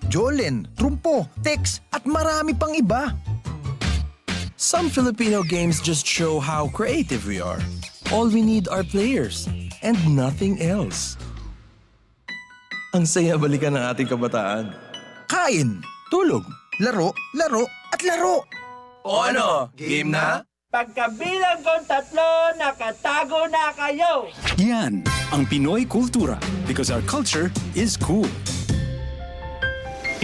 Jolen, trumpo, text at marami pang iba. Some Filipino games just show how creative we are. All we need are players and nothing else. Ang saya balikan ng ating kabataan. Kain, Tulog. laro, laro at laro. O ano, game na? Pagkabilang kong 3, nakatago na kayo! Yan ang Pinoy kultura because our culture is cool.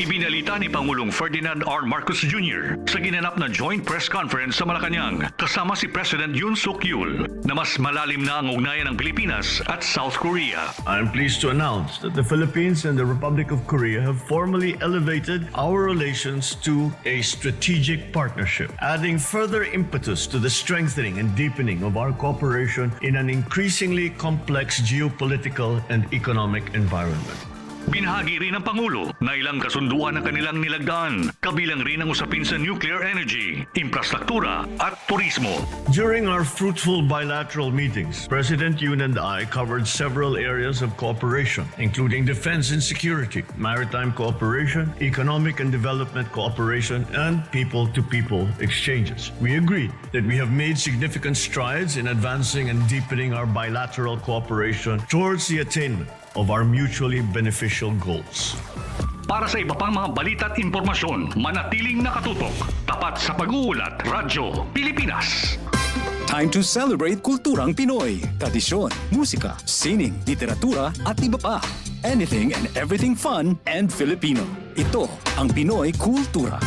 Ibinalita ni Pangulong Ferdinand R. Marcos Jr. sa ginanap na joint press conference sa Malacanang kasama si President Yoon Suk Yeol na mas malalim na ang ugnayan ng Pilipinas at South Korea. I'm pleased to announce that the Philippines and the Republic of Korea have formally elevated our relations to a strategic partnership, adding further impetus to the strengthening and deepening of our cooperation in an increasingly complex geopolitical and economic environment. Binahagi rin ng Pangulo na ilang kasunduan ng kanilang nilagdaan, kabilang rin ang usapin sa nuclear energy, infrastruktura at turismo. During our fruitful bilateral meetings, President Yoon and I covered several areas of cooperation, including defense and security, maritime cooperation, economic and development cooperation, and people-to-people exchanges. We agreed that we have made significant strides in advancing and deepening our bilateral cooperation towards the attainment of our mutually beneficial goals. Para sa iba pang mga balita at impormasyon, manatiling nakatutok, tapat sa pag-uulat, Radyo Pilipinas. Time to celebrate kulturang Pinoy, tradisyon, musika, sining, literatura at iba pa. Anything and everything fun and Filipino. Ito ang Pinoy Kultura.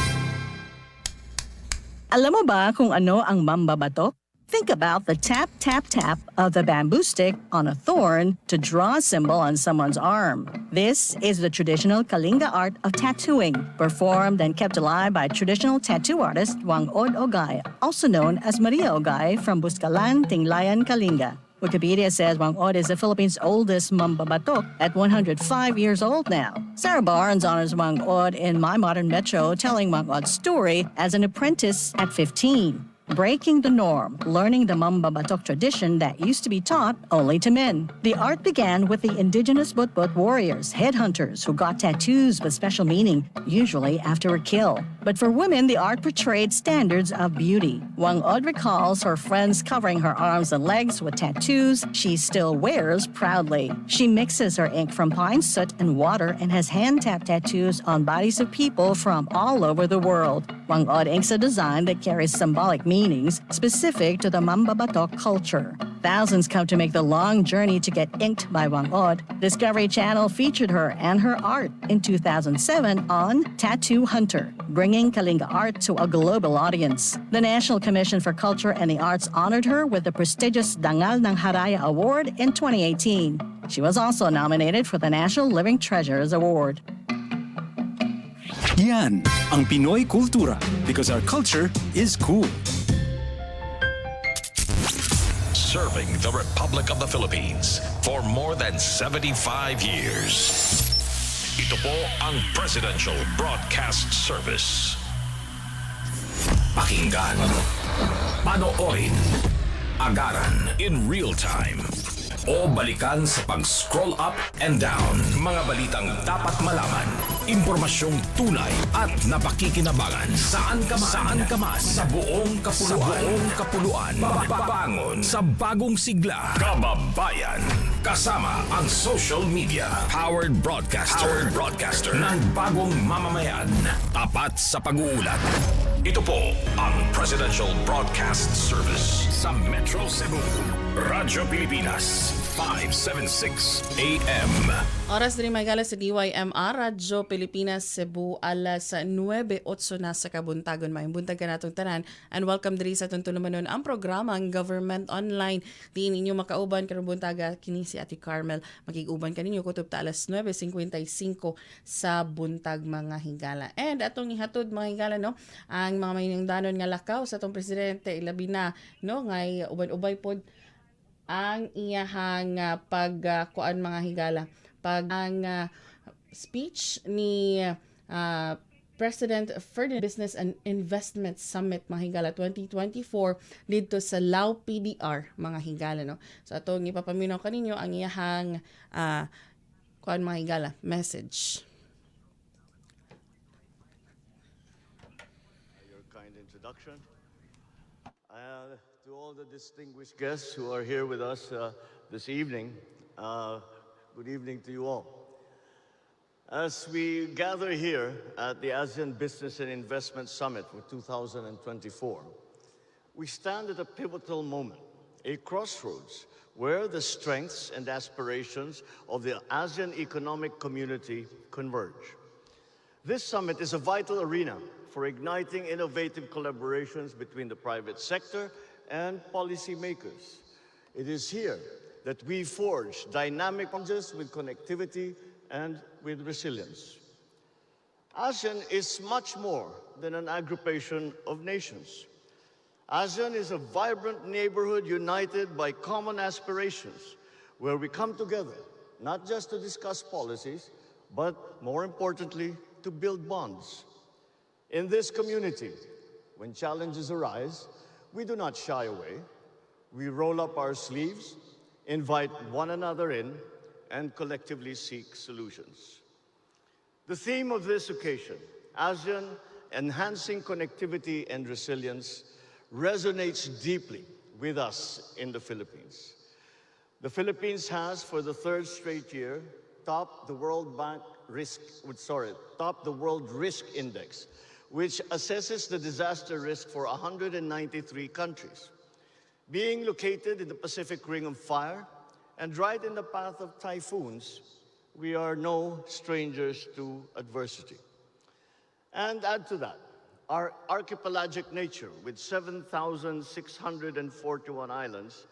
Alam mo ba kung ano ang mambabatok? Think about the tap, tap, tap of the bamboo stick on a thorn to draw a symbol on someone's arm. This is the traditional Kalinga art of tattooing, performed and kept alive by traditional tattoo artist Wang Od Ogay, also known as Maria Ogay from Buscalan, Tinglayan, Kalinga. Wikipedia says Wang Od is the Philippines' oldest mambabatok at 105 years old now. Sarah Barnes honors Wang Od in My Modern Metro, telling Wang Od's story as an apprentice at 15. Breaking the norm, learning the mambabatok tradition that used to be taught only to men. The art began with the indigenous Butbut warriors, headhunters, who got tattoos with special meaning, usually after a kill. But for women, the art portrayed standards of beauty. Wang Od recalls her friends covering her arms and legs with tattoos she still wears proudly. She mixes her ink from pine soot and water and has hand-tapped tattoos on bodies of people from all over the world. Wang Od inks a design that carries symbolic meanings specific to the mambabatok culture. Thousands come to make the long journey to get inked by Wang Od. Discovery Channel featured her and her art in 2007 on Tattoo Hunter, bringing Kalinga art to a global audience. The National Commission for Culture and the Arts honored her with the prestigious Dangal ng Haraya Award in 2018. She was also nominated for the National Living Treasures Award. Yan ang Pinoy Kultura because our culture is cool. Serving the Republic of the Philippines for more than 75 years. Ito po ang Presidential Broadcast Service. Pakinggan, panoorin, agaran in real time, o balikan sa pag-scroll up and down. Mga balitang dapat malaman, impormasyong tunay at napakikinabangan. Saan ka man, sa buong kapuluan, mapapangon sa bagong sigla. Kababayan, kasama ang social media. Powered broadcaster ng bagong mamamayan. Tapat sa pag-uulat. Ito po ang Presidential Broadcast Service sa Metro Cebu. Radyo Pilipinas, 576 AM. Oras din may gala sa DYMR, Radyo Pilipinas, Cebu, alas 9:08 na sa kabuntagon. Buntag ka natong tanan. And welcome diri sa itong tulumanon ang programa ang Government Online. Di ninyo makauban karong buntaga kini si Ate CARMEL. Makiguban kaninyo kutob ta alas 9:55 sa buntag mga higala. And atong ihatod mga higala no, ang mga mahinungdanon nga lakaw sa atong presidente ilabi na no ngay ubay-ubay pod ang iyahang pagkuan mga higala pag ang speech ni President Ferdinand Business and Investment Summit mga higala 2024 dito sa Lao PDR mga higala no. So atong ipapaminaw kaninyo ang iyahang kuan mga higala message. kind introduction. To all the distinguished guests who are here with us this evening, good evening to you all. As we gather here at the ASEAN Business and Investment Summit for 2024, we stand at a pivotal moment, a crossroads, where the strengths and aspirations of the ASEAN economic community converge. This summit is a vital arena for igniting innovative collaborations between the private sector and policymakers. It is here that we forge dynamic bonds with connectivity and with resilience. ASEAN is much more than an aggregation of nations. ASEAN is a vibrant neighborhood united by common aspirations, where we come together not just to discuss policies, but more importantly, to build bonds. In this community, when challenges arise, we do not shy away. We roll up our sleeves, invite one another in, and collectively seek solutions. The theme of this occasion, ASEAN Enhancing Connectivity and Resilience, resonates deeply with us in the Philippines. The Philippines has, for the third straight year, topped the World Risk Index, which assesses the disaster risk for 193 countries. Being located in the Pacific Ring of Fire and right in the path of typhoons, we are no strangers to adversity. And add to that, our archipelagic nature with 7,641 islands,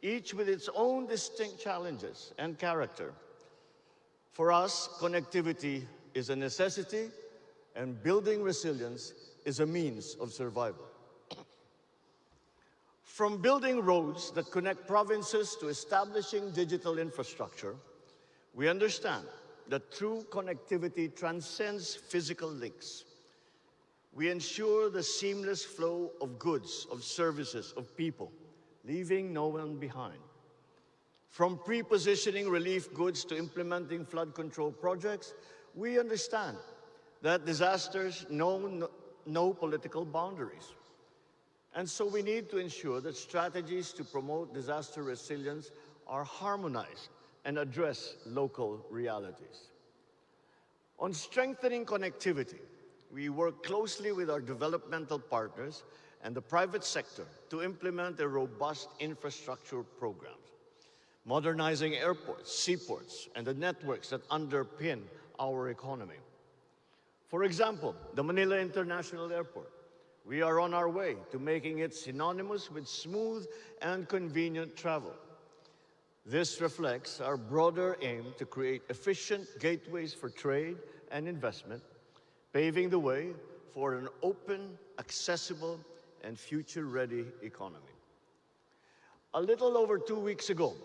each with its own distinct challenges and character. For us, connectivity is a necessity, and building resilience is a means of survival. From building roads that connect provinces to establishing digital infrastructure, we understand that true connectivity transcends physical links. We ensure the seamless flow of goods, of services, of people, leaving no one behind. From pre-positioning relief goods to implementing flood control projects, we understand that disasters know no political boundaries. And so we need to ensure that strategies to promote disaster resilience are harmonized and address local realities. On strengthening connectivity, we work closely with our developmental partners and the private sector to implement a robust infrastructure program, modernizing airports, seaports, and the networks that underpin our economy. For example, the Manila International Airport. We are on our way to making it synonymous with smooth and convenient travel. This reflects our broader aim to create efficient gateways for trade and investment, paving the way for an open, accessible, and future-ready economy. A little over 2 weeks ago,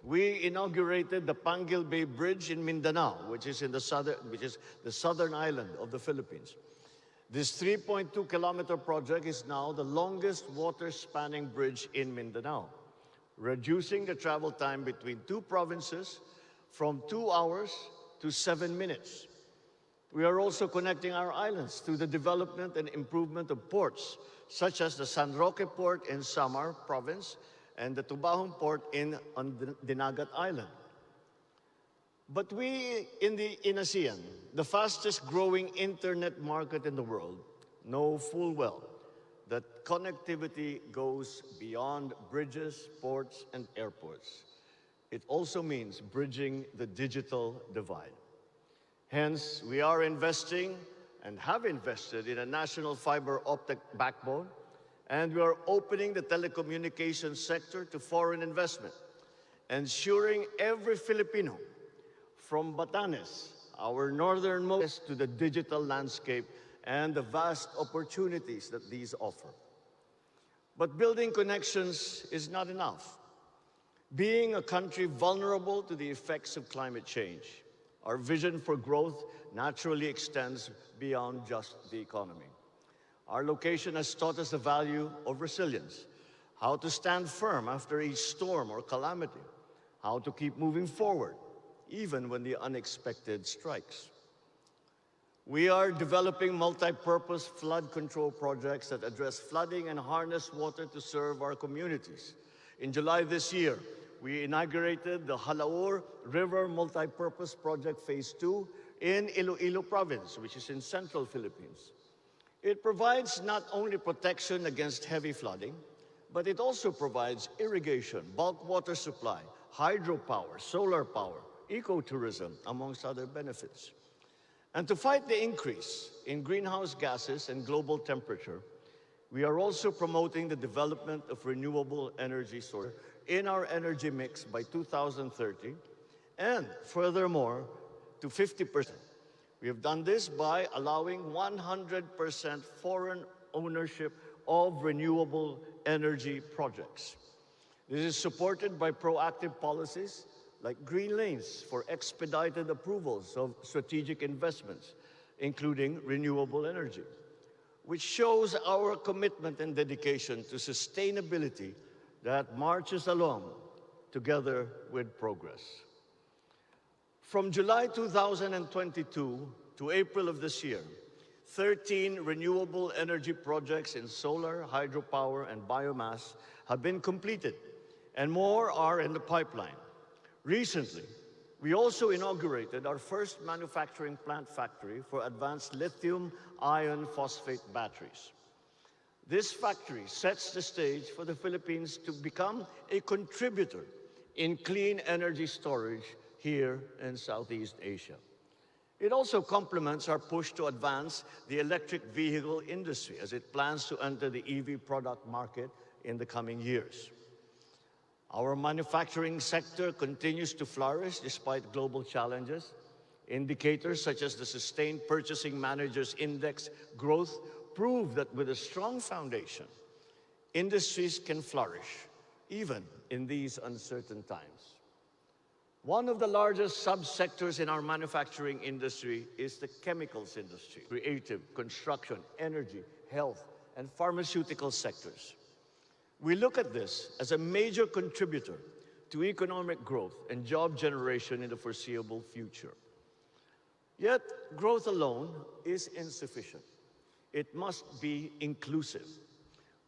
we inaugurated the Panguil Bay Bridge in Mindanao, which is the southern island of the Philippines. This 3.2-kilometer project is now the longest water-spanning bridge in Mindanao, reducing the travel time between two provinces from 2 hours to 7 minutes. We are also connecting our islands through the development and improvement of ports, such as the San Roque Port in Samar Province and the Tubahon Port on Dinagat Island. But we in ASEAN, the fastest growing internet market in the world, know full well that connectivity goes beyond bridges, ports, and airports. It also means bridging the digital divide. Hence, we are investing and have invested in a national fiber optic backbone, and we are opening the telecommunications sector to foreign investment, ensuring every Filipino, from Batanes, our northernmost, to the digital landscape and the vast opportunities that these offer. But building connections is not enough. Being a country vulnerable to the effects of climate change, our vision for growth naturally extends beyond just the economy. Our location has taught us the value of resilience, how to stand firm after each storm or calamity, how to keep moving forward, even when the unexpected strikes. We are developing multi-purpose flood control projects that address flooding and harness water to serve our communities. In July this year, we inaugurated the Halaur River Multi-Purpose Project Phase 2 in Iloilo Province, which is in central Philippines. It provides not only protection against heavy flooding, but it also provides irrigation, bulk water supply, hydropower, solar power, ecotourism, amongst other benefits. And to fight the increase in greenhouse gases and global temperature, we are also promoting the development of renewable energy sources in our energy mix by 2030, and furthermore, to 50%. We have done this by allowing 100% foreign ownership of renewable energy projects. This is supported by proactive policies like green lanes for expedited approvals of strategic investments, including renewable energy, which shows our commitment and dedication to sustainability that marches along together with progress. From July 2022 to April of this year, 13 renewable energy projects in solar, hydropower, and biomass have been completed, and more are in the pipeline. Recently, we also inaugurated our first manufacturing plant factory for advanced lithium iron phosphate batteries. This factory sets the stage for the Philippines to become a contributor in clean energy storage here in Southeast Asia. It also complements our push to advance the electric vehicle industry as it plans to enter the EV product market in the coming years. Our manufacturing sector continues to flourish despite global challenges. Indicators such as the Sustained Purchasing Managers Index growth prove that with a strong foundation, industries can flourish even in these uncertain times. One of the largest subsectors in our manufacturing industry is the chemicals industry, creative, construction, energy, health, and pharmaceutical sectors. We look at this as a major contributor to economic growth and job generation in the foreseeable future. Yet, growth alone is insufficient. It must be inclusive.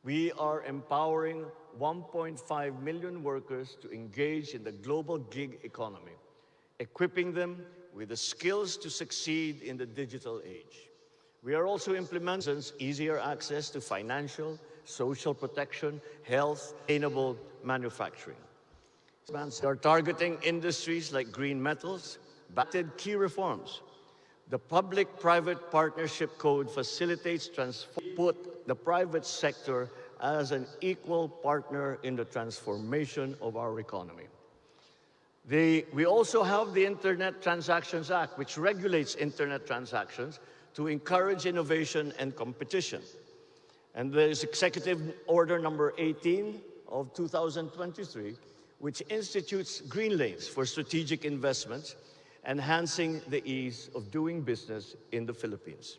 We are empowering 1.5 million workers to engage in the global gig economy, equipping them with the skills to succeed in the digital age. We are also implementing easier access to financial, social protection, health, sustainable manufacturing. We are targeting industries like green metals, backed key reforms. The Public-Private Partnership Code facilitates put the private sector as an equal partner in the transformation of our economy. We also have the Internet Transactions Act, which regulates internet transactions to encourage innovation and competition. And there is Executive Order number 18 of 2023, which institutes green lanes for strategic investments, enhancing the ease of doing business in the Philippines.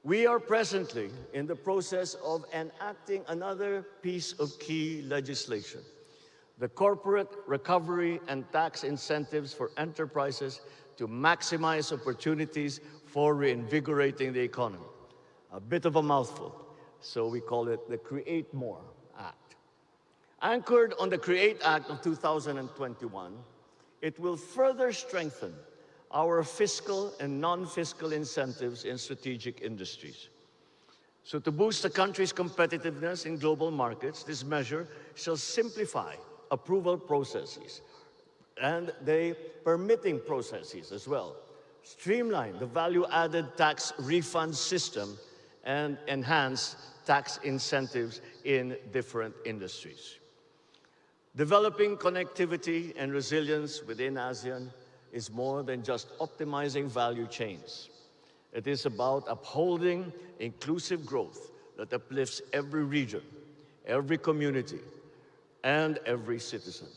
We are presently in the process of enacting another piece of key legislation, the Corporate Recovery and Tax Incentives for Enterprises to maximize opportunities for reinvigorating the economy. A bit of a mouthful, so we call it the Create More Act. Anchored on the Create Act of 2021, it will further strengthen our fiscal and non-fiscal incentives in strategic industries. So to boost the country's competitiveness in global markets, this measure shall simplify approval processes and the permitting processes as well, streamline the value-added tax refund system, and enhance tax incentives in different industries. Developing connectivity and resilience within ASEAN is more than just optimizing value chains. It is about upholding inclusive growth that uplifts every region, every community, and every citizen.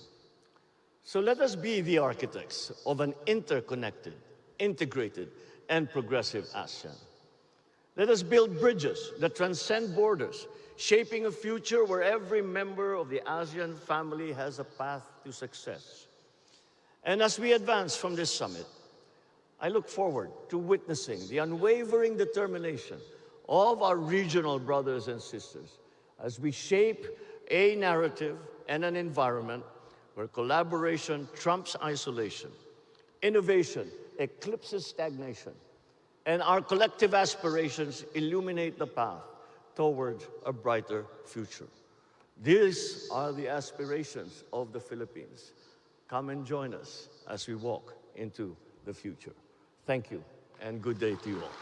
So let us be the architects of an interconnected, integrated, and progressive ASEAN. Let us build bridges that transcend borders, shaping a future where every member of the ASEAN family has a path to success. And as we advance from this summit, I look forward to witnessing the unwavering determination of our regional brothers and sisters as we shape a narrative and an environment where collaboration trumps isolation, innovation eclipses stagnation, and our collective aspirations illuminate the path toward a brighter future. These are the aspirations of the Philippines. Come and join us as we walk into the future. Thank you, and good day to you all.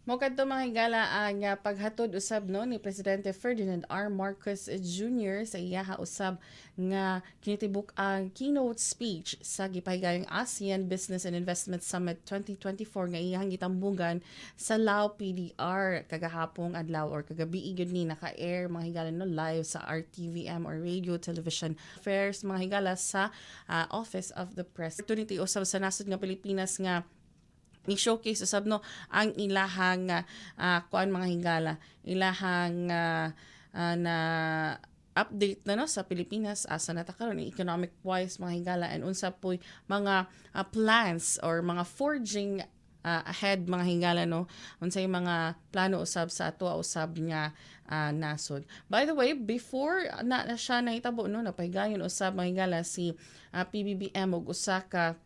Mo kadto mga higala ang paghatod usab no ni Presidente Ferdinand R. Marcos Jr. sa iyaha usab nga kinitibuk ang keynote speech sa gipahigayong ASEAN Business and Investment Summit 2024 nga iyang gitambugan sa Lao PDR kagahapong adlaw or kagabi gyud ni naka-air mga higala no live sa RTVM or Radio Television Affairs mga higala sa Office of the Press. Opportunity usab sa nasod nga Pilipinas nga i-showcase usab no ang ilahang kuan mga higala ilahang na update na no sa Pilipinas asa na ta karon economic wise mga higala and unsa poy mga plans or mga forging ahead mga higala no unsay mga plano usab sa ato usab nga nasod. By the way, before na siya nahitabo no napahigayon usab mga higala si PBBM og usa ka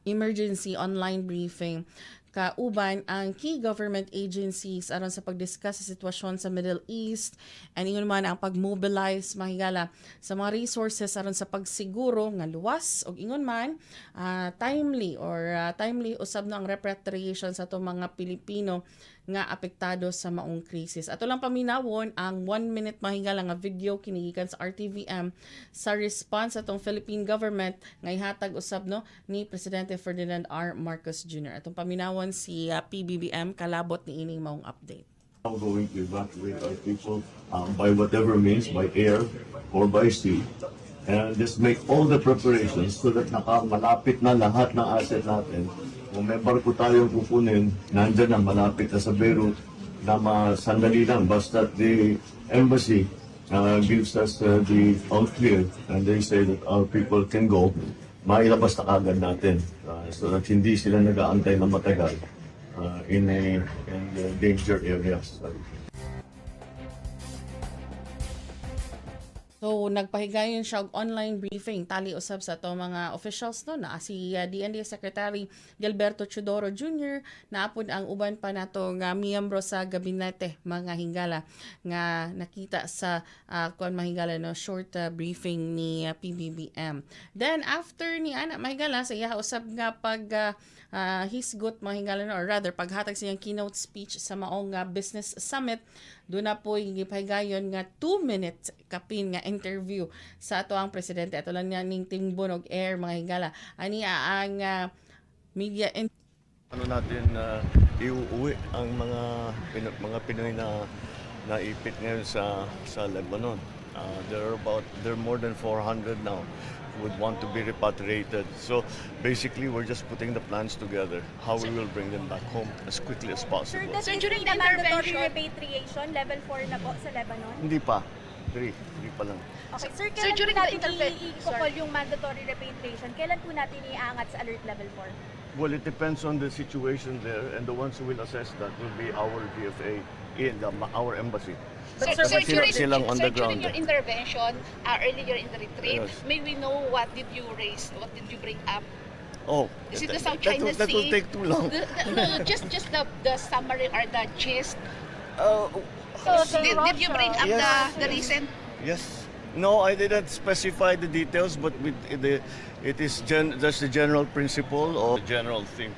emergency online briefing kauban ang key government agencies aron sa pagdiscuss sa sitwasyon sa Middle East and ingon man ang pagmobilize mahigala sa mga resources aron sa pagsiguro nga luwas og ingon man timely usab no ang repatriation sa atong mga Pilipino nga apektado sa maong krisis. Ato lang paminawon ang 1 minute mahigala nga video kinigikan sa RTVM sa response atong Philippine government nga ihatag usab no ni Presidente Ferdinand R. Marcos Jr. Atong paminawon si PBBM kalabot ni ining maong update. We're going to evacuate our people by whatever means, by air or by sea. And just make all the preparations so that malapit na lahat ng asset natin. Kung may barko tayong kukunin, nandyan na malapit na sa Beirut na sandali lang. Basta the embassy gives us the all clear and they say that our people can go, mailabas na agad natin so that hindi sila nag-aantay na matagal in the danger areas. So nagpahigayon siya og online briefing tali usab sa to mga officials no na si DND Secretary Gilberto Chodoro Jr. naapod ang uban pa nato nga miyembro sa gabinete mga hingala nga nakita sa kuan mahigala no short briefing ni PBBM. Then after ni ana mahigala sa iya usab nga pag hisgot mga hingala no or rather paghatag siyang keynote speech sa maong business summit doon na po gipahigayon nga 2-minute kapin nga interview sa ato ang presidente. Ato lang niya ning tingbon og air mga higala. Ani ang media Ano natin iuuwi ang mga Pinoy na naipit ngayon sa Lebanon. There are more than 400 now would want to be repatriated. So basically, we're just putting the plans together, how we will bring them back home as quickly as possible. Sir, during the mandatory repatriation, level 4 na po sa Lebanon? Hindi pa. 3 pa lang. Okay, sir, kailan po natin i-call yung mandatory repatriation? Kailan po natin iangat sa alert level 4? Well, it depends on the situation there, and the ones who will assess that will be our DFA in our embassy. Sir, on the ground. during your intervention earlier in the retreat, Yes. may we know what did you raise? What did you bring up? Oh, Is it the South China Sea? that will take too long. No, just the summary or the gist. So, Did you bring up Yes. the recent? Yes. No, I didn't specify the details, but it is just the general principle or the general thing.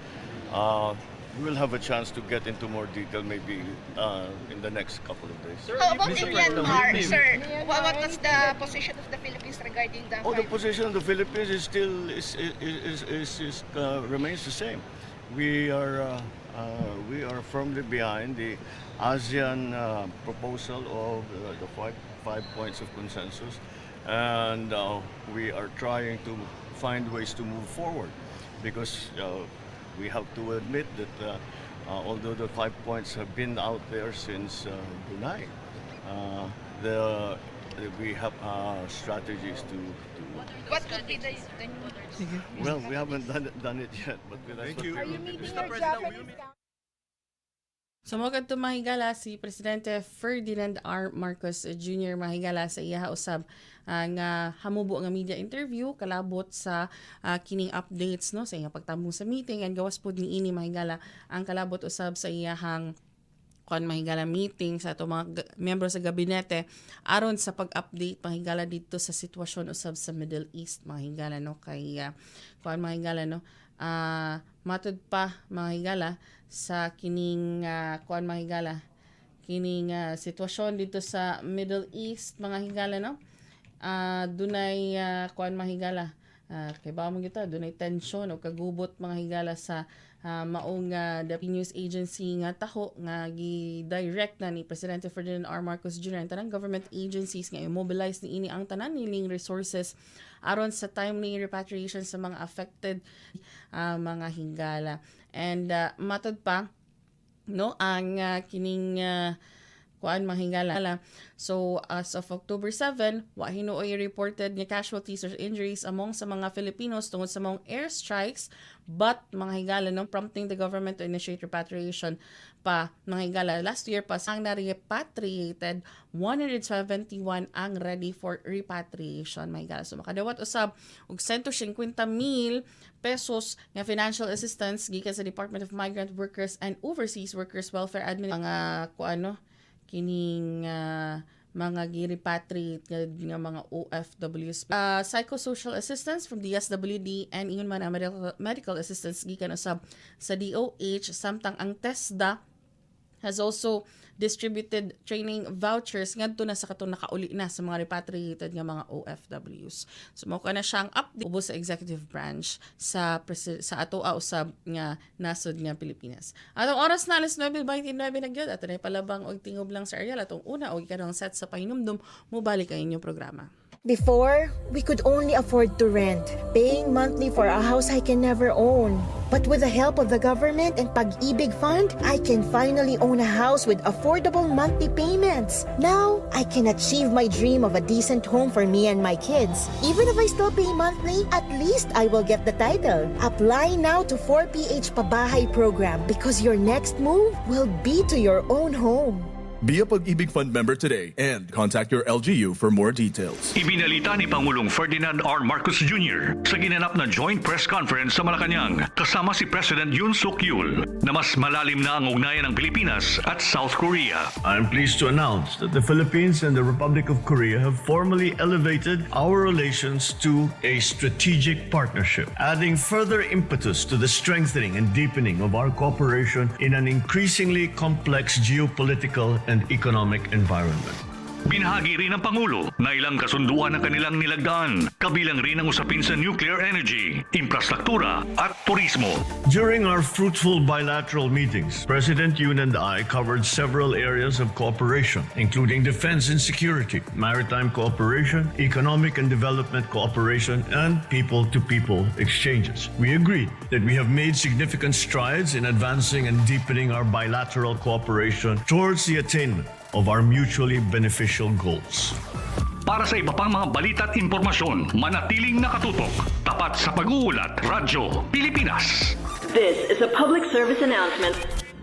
We will have a chance to get into more detail maybe in the next couple of days. How about in Myanmar, sir? What was the position of the Philippines regarding the? The position of the Philippines is still remains the same. We are firmly behind the ASEAN proposal of the five points of consensus, and we are trying to find ways to move forward because we have to admit that although the 5 points have been out there since July, we have strategies to What would be the new? well, we haven't done it yet, but that's what Are you meeting your Japanese counterpart? Sumugad to mahigala si Presidente Ferdinand R. Marcos Jr. mahigala sa iya usab nga hamubo nga media interview kalabot sa kining updates no sa iya pagtambong sa meeting and gawas pod niini mahigala ang kalabot usab sa iyahang mahigala meeting sa ato mga miyembro sa gabinete aron sa pag-update mahigala dito sa sitwasyon usab sa Middle East mahigala no kay mahigala no matud pa mahigala sa kining mahigala kining sitwasyon dito sa Middle East mga higala no dunay mahigala kay ba mo kita dunay tension o kagubot mga higala sa maong the news agency nga taho nga gi-direct na ni Presidente Ferdinand R. Marcos Jr. ang tanang government agencies nga immobilize ni ini ang tanan niling resources aron sa timely repatriation sa mga affected mga higala and matod pa no ang kining mahigala. So as of October 7, wa hinuoy reported nga casualties or injuries among sa mga Filipinos tungod sa mga airstrikes but mga higala no prompting the government to initiate repatriation pa mga higala. Last year pa ang na-repatriated 171 ang ready for repatriation mga higala. So makadawat usab og 150,000 pesos nga financial assistance gikan sa Department of Migrant Workers and Overseas Workers Welfare Admin mga kining mga gi-repatriate nga mga OFWs. Psychosocial assistance from DSWD and ingon man medical assistance gikan usab sa DOH samtang ang TESDA has also distributed training vouchers ngadto na sa katong nakauli na sa mga repatriated nga mga OFWs. So mao kana siyang update ubos sa executive branch sa atoa usab nga nasod nga Pilipinas. Atong oras na alas 9:29 na gyud ato na palabang og tingob lang sa Ariel atong una og ikanang set sa pahinumdum mo balik ang inyong programa. Before, we could only afford to rent, paying monthly for a house I can never own. But with the help of the government and Pag-ibig Fund, I can finally own a house with affordable monthly payments. Now, I can achieve my dream of a decent home for me and my kids. Even if I still pay monthly, at least I will get the title. Apply now to 4PH Pabahay program because your next move will be to your own home. Be a Pag-ibig Fund member today and contact your LGU for more details. Ibinalita ni Pangulong Ferdinand R. Marcos Jr. sa ginanap na joint press conference sa Malacanang kasama si President Yoon Suk Yeol na mas malalim na ang ugnayan ng Pilipinas at South Korea. I'm pleased to announce that the Philippines and the Republic of Korea have formally elevated our relations to a strategic partnership, adding further impetus to the strengthening and deepening of our cooperation in an increasingly complex geopolitical and economic environment. Binahagi rin ng Pangulo na ilang kasunduan ang kanilang nilagdaan, kabilang rin ang usapin sa nuclear energy, infrastruktura at turismo. During our fruitful bilateral meetings, President Yoon and I covered several areas of cooperation, including defense and security, maritime cooperation, economic and development cooperation, and people-to-people exchanges. We agreed that we have made significant strides in advancing and deepening our bilateral cooperation towards the attainment of our mutually beneficial goals. Para sa iba pang mga balita at impormasyon, manatiling nakatutok. Tapat sa pag-uulat, Radyo Pilipinas. This is a public service announcement.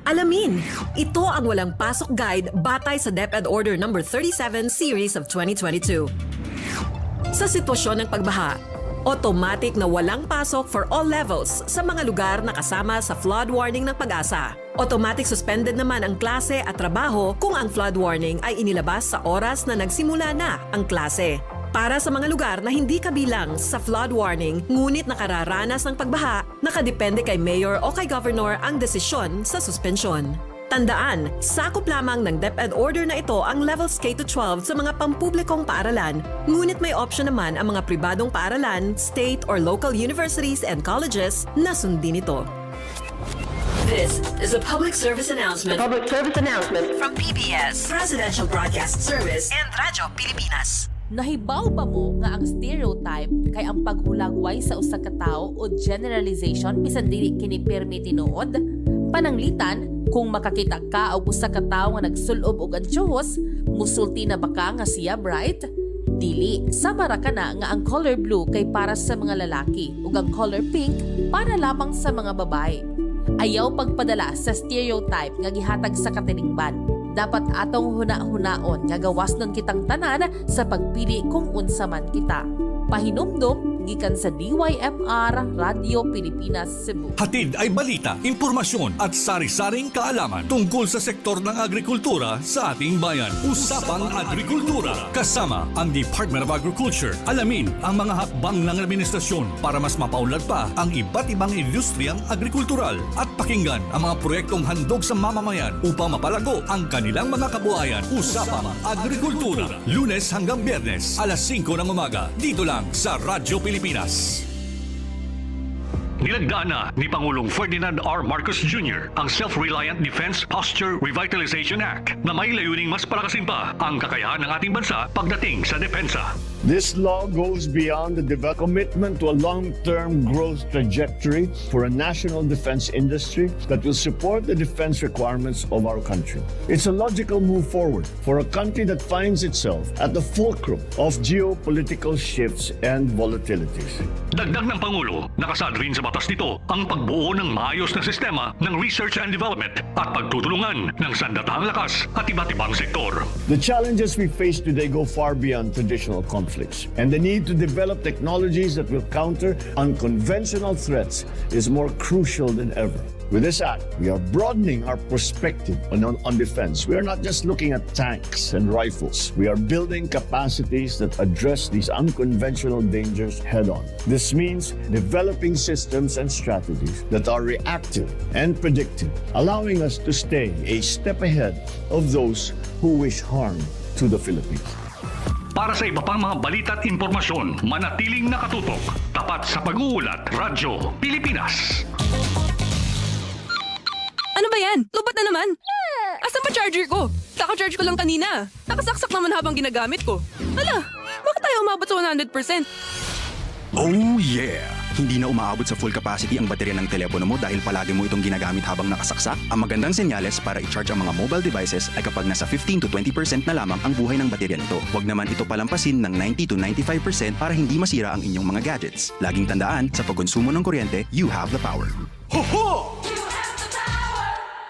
Alamin, ito ang walang pasok guide batay sa DepEd Order No. 37 Series of 2022. Sa sitwasyon ng pagbaha, automatic na walang pasok for all levels sa mga lugar na kasama sa flood warning ng Pag-asa. Automatic suspended naman ang klase at trabaho kung ang flood warning ay inilabas sa oras na nagsimula na ang klase. Para sa mga lugar na hindi kabilang sa flood warning ngunit nakararanas ng pagbaha, nakadepende kay Mayor o kay Governor ang desisyon sa suspensyon. Tandaan, sakop lamang ng DepEd Order na ito ang levels K-12 sa mga pampublikong paaralan, ngunit may option naman ang mga pribadong paaralan, state or local universities and colleges na sundin ito. This is a public service announcement. From PBS, Presidential Broadcast Service, and Radyo Pilipinas. Nahibaw ba mo nga ang stereotype kay ang paghulagway sa usa ka tawo o generalization bisan dili kini permi tinuod? Pananglitan, kung makakita ka og usa ka tawo nga nagsulob og antiyohos, musulti na ba ka nga siya bright? Dili, samara ka na nga ang color blue kay para sa mga lalaki ug ang color pink para lamang sa mga babae. Ayaw pagpadala sa stereotype nga gihatag sa katilingban. Dapat atong huna-hunaon nga gawasnon kitang tanan sa pagpili kung unsa man kita. Pahinumdum gikan sa DYMR Radio Pilipinas Cebu. Hatid ay balita, impormasyon at sari-saring kaalaman tungkol sa sektor ng agrikultura sa ating bayan. Usapang Agrikultura kasama ang Department of Agriculture. Alamin ang mga hakbang ng administrasyon para mas mapaunlad pa ang iba't ibang industriyang agrikultural at pakinggan ang mga proyektong handog sa mamamayan upang mapalago ang kanilang mga kabuhayan. Usapang Agrikultura, Lunes hanggang Biyernes, alas 5 ng umaga, dito lang sa Radyo Pilipinas. Nilagdaan na ni Pangulong Ferdinand R. Marcos Jr. ang Self-Reliant Defense Posture Revitalization Act na may layuning mas palakasin pa ang kakayahan ng ating bansa pagdating sa depensa. This law goes beyond the commitment to a long-term growth trajectory for a national defense industry that will support the defense requirements of our country. It's a logical move forward for a country that finds itself at the fulcrum of geopolitical shifts and volatilities. Dagdag ng Pangulo, nakasad rin sa batas nito ang pagbuo ng maayos na sistema ng research and development at pagtutulungan ng sandatahang lakas at iba't ibang sektor. The challenges we face today go far beyond traditional conflicts, and the need to develop technologies that will counter unconventional threats is more crucial than ever. With this act, we are broadening our perspective on defense. We are not just looking at tanks and rifles. We are building capacities that address these unconventional dangers head-on. This means developing systems and strategies that are reactive and predictive, allowing us to stay a step ahead of those who wish harm to the Philippines. Para sa iba pang mga balita at impormasyon, manatiling nakatutok. Tapat sa pag-uulat, Radyo Pilipinas. Ano ba yan? Lupat na naman. Asan pa charger ko? Kaka-charge ko lang kanina. Nakasaksak naman habang ginagamit ko. Hala, bakit tayo umabot sa 100%? Oh yeah! Hindi na umaabot sa full capacity ang baterya ng telepono mo dahil palagi mo itong ginagamit habang nakasaksak. Ang magandang senyales para i-charge ang mga mobile devices ay kapag nasa 15 to 20% na lamang ang buhay ng baterya nito. Huwag naman ito palampasin ng 90 to 95% para hindi masira ang inyong mga gadgets. Laging tandaan, sa pagkonsumo ng kuryente, you have the power. Ho-ho!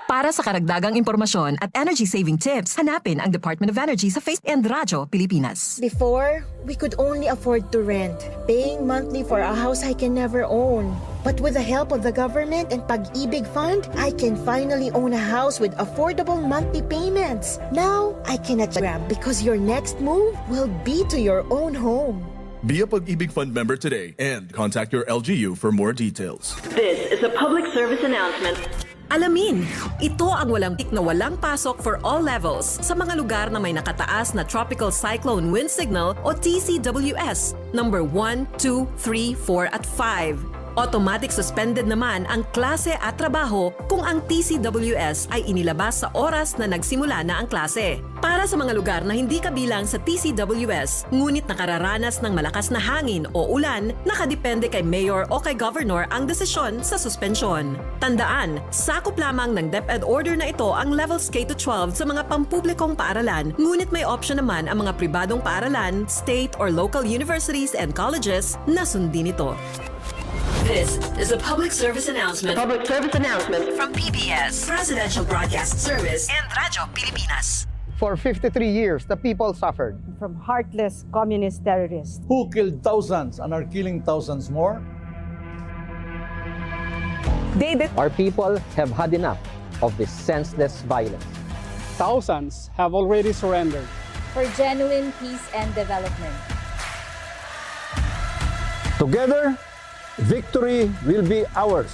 Para sa karagdagang impormasyon at energy-saving tips, hanapin ang Department of Energy sa Facebook and Radyo Pilipinas. Before, we could only afford to rent, paying monthly for a house I can never own. But with the help of the government and Pag-ibig Fund, I can finally own a house with affordable monthly payments. Now, I can grab because your next move will be to your own home. Be a Pag-ibig Fund member today and contact your LGU for more details. This is a public service announcement. Alamin, ito ang walang tik na walang pasok for all levels sa mga lugar na may nakataas na Tropical Cyclone Wind Signal o TCWS, number 1, 2, 3, 4 at 5. Automatic suspended naman ang klase at trabaho kung ang TCWS ay inilabas sa oras na nagsimula na ang klase. Para sa mga lugar na hindi kabilang sa TCWS, ngunit nakararanas ng malakas na hangin o ulan, nakadepende kay Mayor o kay Governor ang desisyon sa suspensyon. Tandaan, sakop lamang ng DepEd order na ito ang levels K-12 sa mga pampublikong paaralan, ngunit may option naman ang mga pribadong paaralan, state or local universities and colleges na sundin ito. This is a public service announcement. From PBS, Presidential Broadcast Service, and Radyo Pilipinas. For 53 years, the people suffered from heartless communist terrorists who killed thousands and are killing thousands more. Our people have had enough of this senseless violence. Thousands have already surrendered For genuine peace and development. Together, victory will be ours.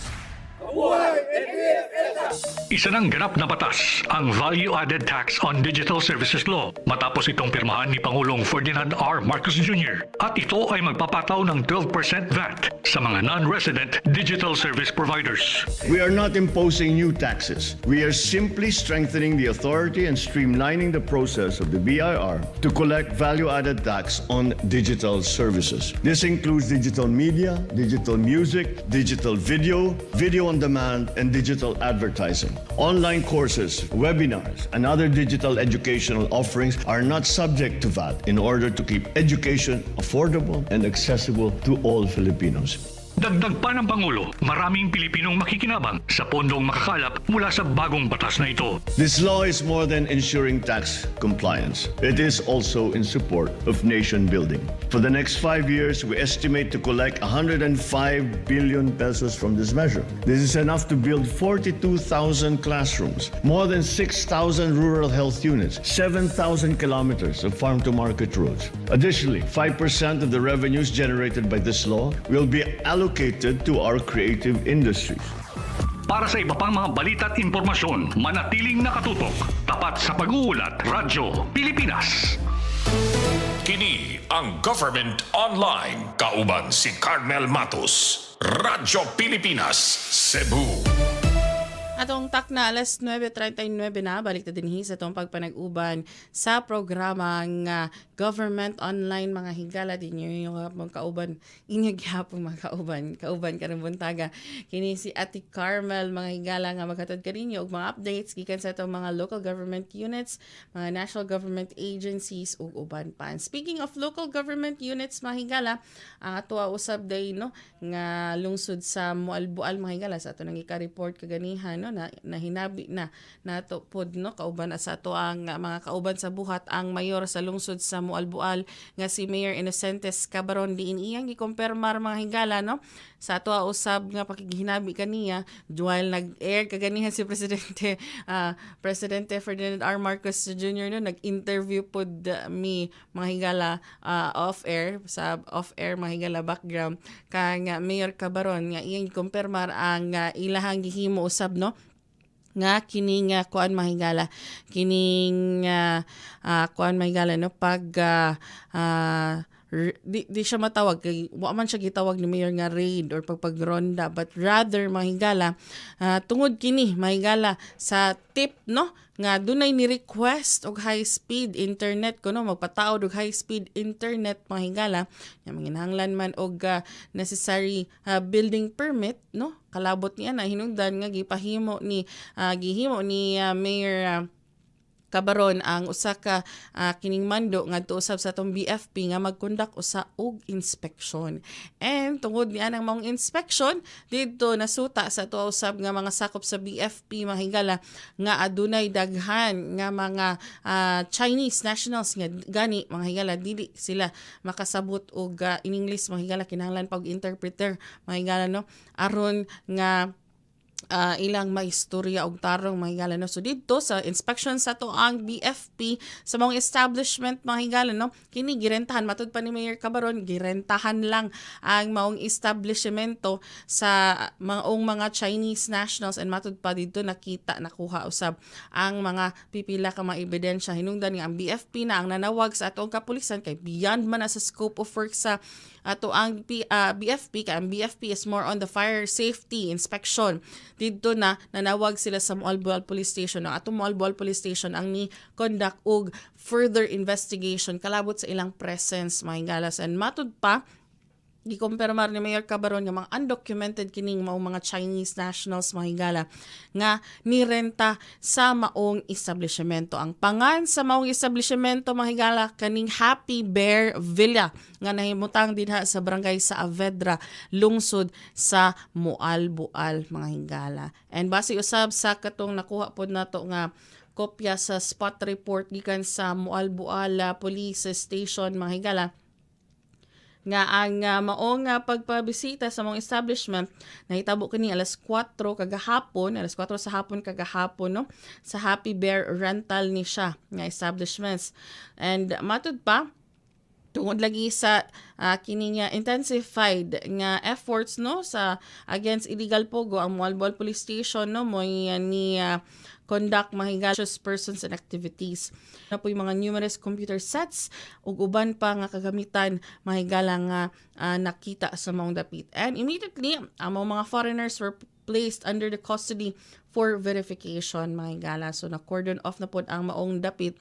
Isa ng ganap na batas ang Value-Added Tax on Digital Services Law matapos itong pirmahan ni Pangulong Ferdinand R. Marcos Jr. At ito ay magpapataw ng 12% VAT sa mga non-resident digital service providers. We are not imposing new taxes. We are simply strengthening the authority and streamlining the process of the BIR to collect value-added tax on digital services. This includes digital media, digital music, digital video, video on on-demand, and digital advertising. Online courses, webinars, and other digital educational offerings are not subject to VAT in order to keep education affordable and accessible to all Filipinos. Dagdag pa ng Pangulo, maraming Pilipinong makikinabang sa pondong makakalap mula sa bagong batas na ito. This law is more than ensuring tax compliance. It is also in support of nation building. For the next 5 years, we estimate to collect 105 billion pesos from this measure. This is enough to build 42,000 classrooms, more than 6,000 rural health units, 7,000 kilometers of farm-to-market roads. Additionally, 5% of the revenues generated by this law will be allocated to our creative industries. Para sa iba pang mga balita at impormasyon, manatiling nakatutok, tapat sa pag-uulat, Radyo Pilipinas. Kini ang Government Online. Kauban si CARMEL MATUS. Radyo Pilipinas, Cebu. Atong takna alas 9:39 na, balik na dinhi sa itong pagpanag-uban sa programang Government Online, mga higala din yung mga kauban, inyong gihapong mga kauban karong buntaga. Kini si Ate CARMEL, mga higala nga maghatod ka ninyo og mga updates gikan sa itong mga local government units, mga national government agencies ug uban pa. And speaking of local government units, mga higala, ang ato usab day no nga lungsod sa Mualbual, mga higala, sa ato nang ika-report kaganihan no na hinabi na nato pod no kauban sa ato ang mga kauban sa buhat ang mayor sa lungsod sa Mualbual nga si Mayor Inocentes Cabaron, diin iyang gikumpirmar, mga higala no sa ato usab nga pakigihinabi kaniya while nag-air kaganihan si Presidente Ferdinand R. Marcos Jr. no nag-interview pod mi, mga higala, off-air mga higala background kang Mayor Cabaron nga iyang gikumpirmar ang ilahang gihimo usab no nga kining kuan mahigala kining kuan mahigala no pag di siya matawag kay wa man siya gitawag ni Mayor nga raid or pagpagronda, but rather mahigala tungod kini mahigala sa tip no nga dunay ni request og high speed internet kuno magpataod og high speed internet, mahigala nga manginahanglan man og necessary building permit no kalabot niya na hinungdan nga gihimo ni Mayor Cabaron ang usa ka kining mando ngadto usab sa atong BFP nga magkondak usa og inspection. And tungod niya ang mga inspection didto nasuta sa ato usab nga mga sakop sa BFP, mahigala nga adunay daghan nga mga Chinese nationals nga gani, mahigala dili sila makasabot og in English, mahigala kinahanglan pag interpreter, mahigala no aron nga ilang maistorya og tarong, mahigala no. So dito sa inspection sa to ang BFP sa mga establishment, mahigala no, kini girentahan matud pa ni Mayor Cabaron, girentahan lang ang maong establishmento sa mga Chinese nationals, and matud pa dito nakuha usab ang mga pipila ka mga ebidensya. Hinungdan nga ang BFP na ang nanawag sa atong kapulisan kay beyond man na sa scope of work sa ato ang BFP, kay ang BFP is more on the fire safety inspection. Dito na nanawag sila sa Mualbual Police Station. Ang atong Mualbual Police Station ang ni conduct og further investigation kalabot sa ilang presence, mahingalas. And matud pa gikumpirmar ni Mayor Cabaron nga mga undocumented kining mga Chinese nationals, mahigala nga nirenta sa maong establishmento. Ang pangan sa maong establishmento, mahigala, kaning Happy Bear Villa nga nahimutang dinha sa barangay sa Avedra, lungsod sa Mualbual, mga higala. And base usab sa katong nakuha pod nato nga kopya sa spot report gikan sa Mualbual Police Station, mga higala, nga ang maong pagpabisita sa mga establishment nahitabo kini alas 4 kagahapon, alas 4 sa hapon kagahapon no, sa Happy Bear rental ni siya nga establishments. And matud pa tungod lagi sa kini nga intensified nga efforts no sa against illegal pogo, ang Mualbual Police Station no mo ni conduct mahigala persons and activities. Na po yung mga numerous computer sets ug uban pa nga kagamitan mahigala nga nakita sa maong dapit. And immediately ang mga foreigners were placed under the custody for verification, mahigala. So na-cordon off na po ang maong dapit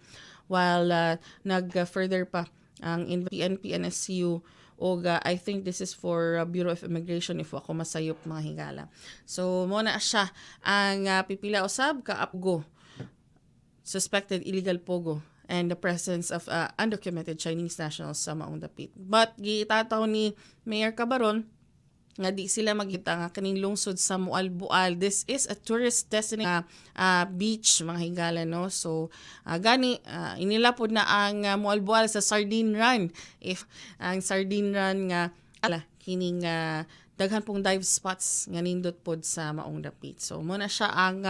while nag-further pa ang PNP, NSU o I think this is for Bureau of Immigration if ako masayop mga higala. So muna siya ang pipila usab ka apgo suspected illegal pogo and the presence of undocumented Chinese nationals sa maong dapit. But gitataw ni Mayor Cabaron nga di sila magita nga kaning lungsod sa Mualbual. This is a tourist destination beach mga higala, no? So gani inilapod na ang Mualbual sa Sardine Run. If ang Sardine Run nga kining daghan pong dive spots nga nindot pod sa maong dapit. So muna siya ang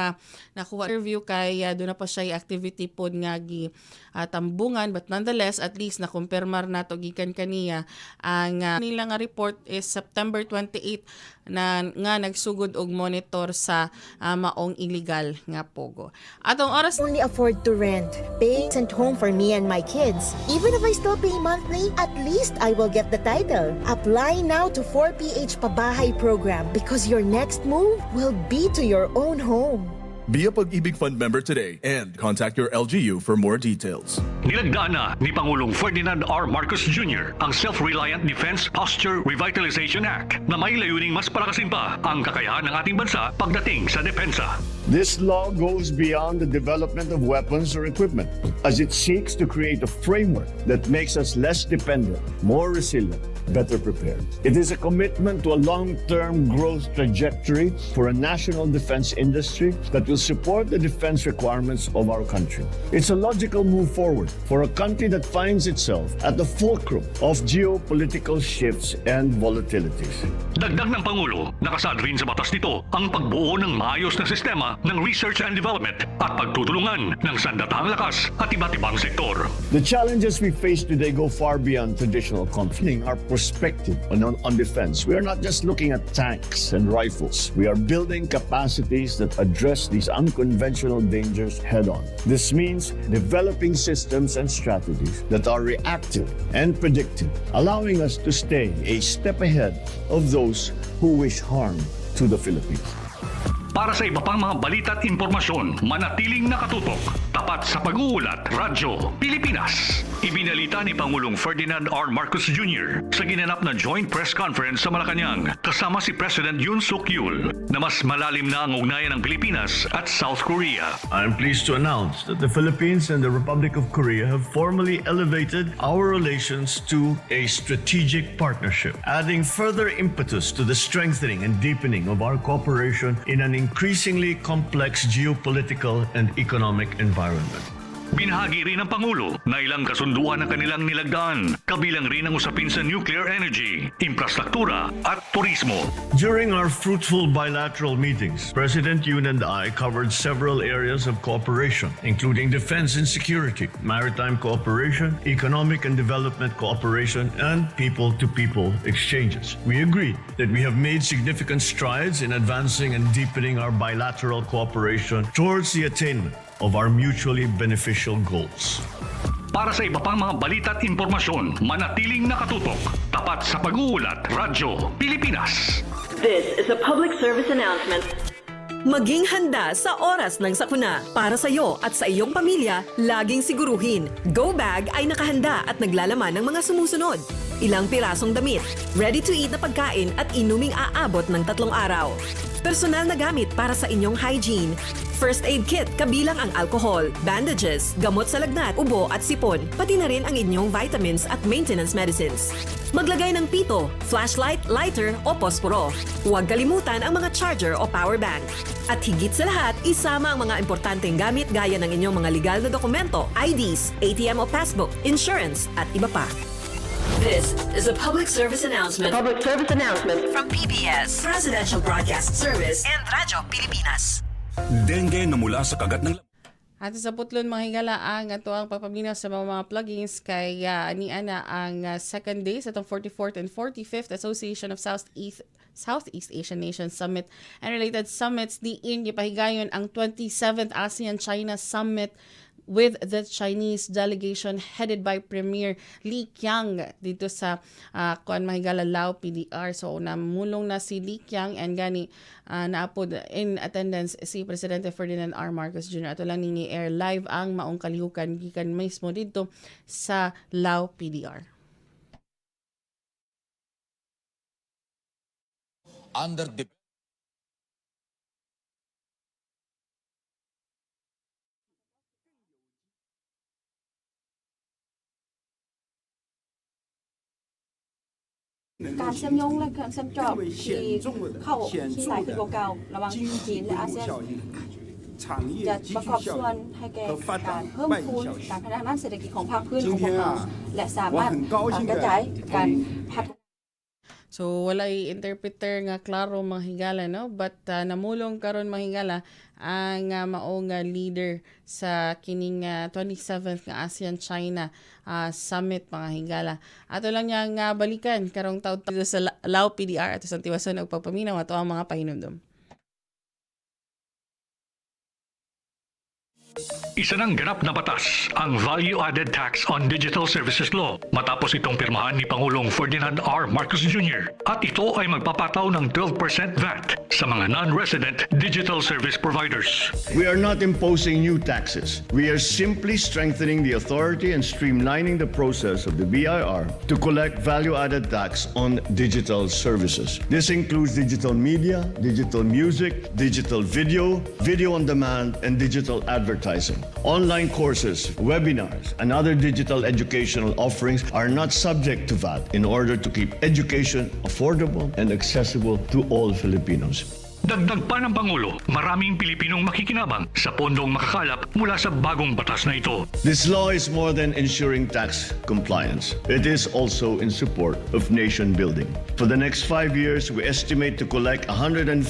nakuha interview kay doon na pa siya activity pod nga gi tambungan, but nonetheless at least nakumpirmar nato gikan kaniya ang nila nga report is September 28 na nga nagsugod og monitor sa maong illegal nga pogo. Atong oras Only afford to rent, paying sent home for me and my kids. Even if I still pay monthly, at least I will get the title. Apply now to 4PH Pabahay program because your next move will be to your own home. Be a Pag-ibig Fund member today and contact your LGU for more details. Nilagdaan na ni Pangulong Ferdinand R. Marcos Jr. ang Self-Reliant Defense Posture Revitalization Act na may layuning mas palakasin pa ang kakayahan ng ating bansa pagdating sa depensa. This law goes beyond the development of weapons or equipment as it seeks to create a framework that makes us less dependent, more resilient, better prepared. It is a commitment to a long-term growth trajectory for a national defense industry that will support the defense requirements of our country. It's a logical move forward for a country that finds itself at the fulcrum of geopolitical shifts and volatilities. Dagdag ng Pangulo, nakasad rin sa batas nito ang pagbuo ng maayos na sistema ng research and development at pagtutulungan ng sandatahang lakas at iba't ibang sektor. The challenges we face today go far beyond traditional conflict. Our perspective on defense, we are not just looking at tanks and rifles. We are building capacities that address these unconventional dangers head-on. This means developing systems and strategies that are reactive and predictive, allowing us to stay a step ahead of those who wish harm to the Philippines. Para sa iba pang mga balita at impormasyon, manatiling nakatutok. Tapat sa pag-uulat, Radyo Pilipinas. Ibinalita ni Pangulong Ferdinand R. Marcos Jr. sa ginanap na joint press conference sa Malacanang kasama si President Yoon Suk Yeol na mas malalim na ang ugnayan ng Pilipinas at South Korea. I am pleased to announce that the Philippines and the Republic of Korea have formally elevated our relations to a strategic partnership, adding further impetus to the strengthening and deepening of our cooperation in an increasingly complex geopolitical and economic environment. Binahagi rin ng Pangulo na ilang kasunduan ang kanilang nilagdaan, kabilang rin ang usapin sa nuclear energy, infrastruktura at turismo. During our fruitful bilateral meetings, President Yoon and I covered several areas of cooperation, including defense and security, maritime cooperation, economic and development cooperation, and people-to-people exchanges. We agreed that we have made significant strides in advancing and deepening our bilateral cooperation towards the attainment of our mutually beneficial goals. Para sa iba pang mga balita at impormasyon, manatiling nakatutok. Tapat sa pag-uulat, Radyo Pilipinas. This is a public service announcement. Maging handa sa oras ng sakuna. Para sa iyo at sa iyong pamilya, laging siguruhin, Go Bag ay nakahanda at naglalaman ng mga sumusunod. Ilang pirasong damit, ready-to-eat na pagkain at inuming aabot ng 3 araw. Personal na gamit para sa inyong hygiene. First aid kit kabilang ang alcohol, bandages, gamot sa lagnat, ubo at sipon, pati na rin ang inyong vitamins at maintenance medicines. Maglagay ng pito, flashlight, lighter o posporo. Huwag kalimutan ang mga charger o power bank. At higit sa lahat, isama ang mga importanteng gamit gaya ng inyong mga legal na dokumento, IDs, ATM o passbook, insurance at iba pa. This is a public service announcement. Public service announcement from PBS, Presidential Broadcast Service, and Radyo Pilipinas. Dengue na mula sa kagat ng At sa putlon mga higala ang ato ang pagpaminaw sa mga plugins kay aniana ang second day sa itong 44th and 45th Association of Southeast Asian Nations Summit and related summits diin gipahigayon ang 27th ASEAN-China Summit with the Chinese delegation headed by Premier Li Qiang dito sa kuan mahigala Lao PDR. So namulong na si Li Qiang and gani naapod in attendance si Presidente Ferdinand R. Marcos Jr. Ato lang nini air live ang maong kalihukan gikan mismo dito sa Lao PDR. การเชื่อมโยงและการเชื่อมต่อที่เข้าที่ไหลขึ้นเก่าๆระหว่างจีนและอาเซียนจะประกอบส่วนให้แก่การเพิ่มพูนการพัฒนาเศรษฐกิจของภาคพื้นของพวกเราและสามารถกระจายการพัฒนา So walay interpreter nga klaro mga higala no, but namulong karon mga higala ang mao nga leader sa kining 27th nga ASEAN China Summit mga higala. Ato lang niya nga balikan karong taud sa Lao PDR at sa tiwason og pagpaminaw ato ang mga pahinumdom. Isa ng ganap na batas ang Value-Added Tax on Digital Services Law matapos itong pirmahan ni Pangulong Ferdinand R. Marcos Jr. At ito ay magpapataw ng 12% VAT sa mga non-resident digital service providers. We are not imposing new taxes. We are simply strengthening the authority and streamlining the process of the BIR to collect value-added tax on digital services. This includes digital media, digital music, digital video, video on demand, and digital advertising. Online courses, webinars, and other digital educational offerings are not subject to VAT in order to keep education affordable and accessible to all Filipinos. Dagdag pa ng Pangulo, maraming Pilipinong makikinabang sa pondong makakalap mula sa bagong batas na ito. This law is more than ensuring tax compliance. It is also in support of nation building. For the next 5 years, we estimate to collect 105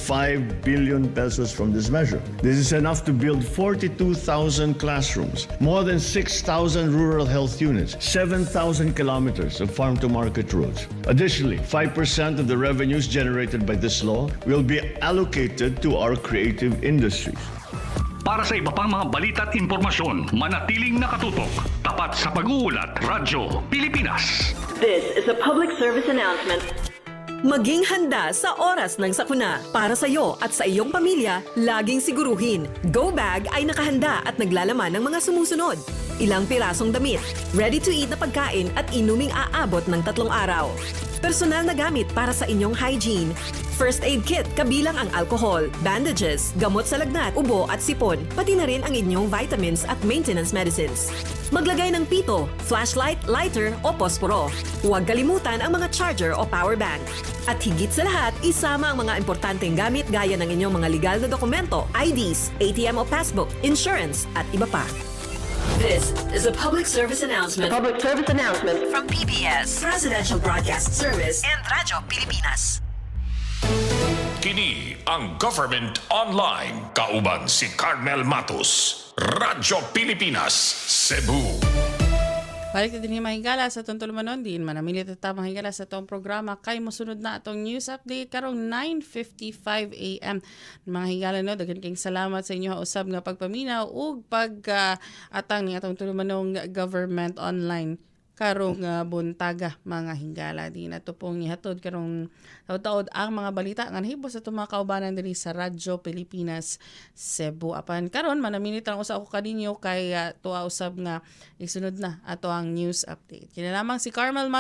billion pesos from this measure. This is enough to build 42,000 classrooms, more than 6,000 rural health units, 7,000 kilometers of farm-to-market roads. Additionally, 5% of the revenues generated by this law will be allocated to our creative industries. Para sa iba pang mga balita at impormasyon, manatiling nakatutok. Tapat sa pag-uulat, Radyo Pilipinas. This is a public service announcement. Maging handa sa oras ng sakuna. Para sa iyo at sa iyong pamilya, laging siguruhin, Go Bag ay nakahanda at naglalaman ng mga sumusunod. Ilang pirasong damit, ready-to-eat na pagkain at inuming aabot ng 3 araw. Personal na gamit para sa inyong hygiene. First aid kit kabilang ang alcohol, bandages, gamot sa lagnat, ubo at sipon, pati na rin ang inyong vitamins at maintenance medicines. Maglagay ng pito, flashlight, lighter o posporo. Huwag kalimutan ang mga charger o power bank. At higit sa lahat, isama ang mga importanteng gamit gaya ng inyong mga legal na dokumento, IDs, ATM o passbook, insurance at iba pa. This is a public service announcement. Public service announcement from PBS, Presidential Broadcast Service, and Radyo Pilipinas. Kini ang Government Online. Kauban si CARMEL MATUS. Radyo Pilipinas, Cebu. Balik na din yung mahigala sa itong tulumanon. Diin manamilit at mahigala sa itong programa. Kay musunod na itong news update karong 9:55 a.m. Mga higala no, dagan kayong salamat sa inyo usab nga pagpaminaw ug pag-atang ni atong tulumanong Government Online karong buntaga mga higala. Di na ito pong ihatod karong taod-taod ang mga balita nga nahibos sa itong mga kaubanan diri sa Radyo Pilipinas Cebu. Apan karon manaminit lang usa ako kaninyo kay tuwa usab nga isunod na ato ang news update. Kina lamang si CARMEL